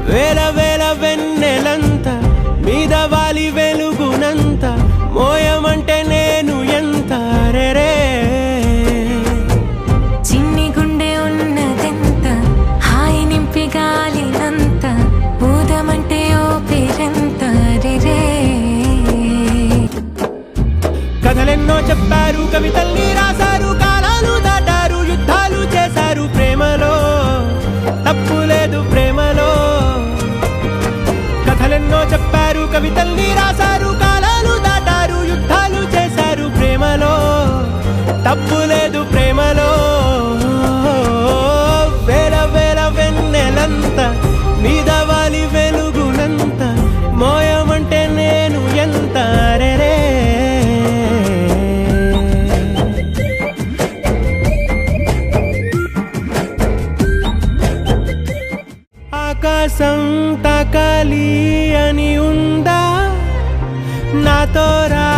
వేల వేల వెన్నెలంత మీద వాలి వెలుగునంత మోయమంటే నేను ఎంత రే చిన్ని గుండె ఉన్నదెంత హాయి నింపి గాలినంత ఊదమంటే ఓ పేరెంత రే కథలెన్నో చెప్పారు కవితల్ని రాశారు కాలాలు దాటారు యుద్ధాలు చేశారు ప్రేమలో తప్పు లేదు ప్రేమలో కథలెన్నో చెప్పారు కవితల్ని రాశారు కాలాలు దాటారు యుద్ధాలు చేశారు ప్రేమలో తప్పు లేదు ప్రేమలో వేల వేల వెన్నెలంత మీద వాలి వెలుగునంత మోయమంటే నేను ఎంత రే ఆకాశం తాకాలి అని ఉందా నాతో రా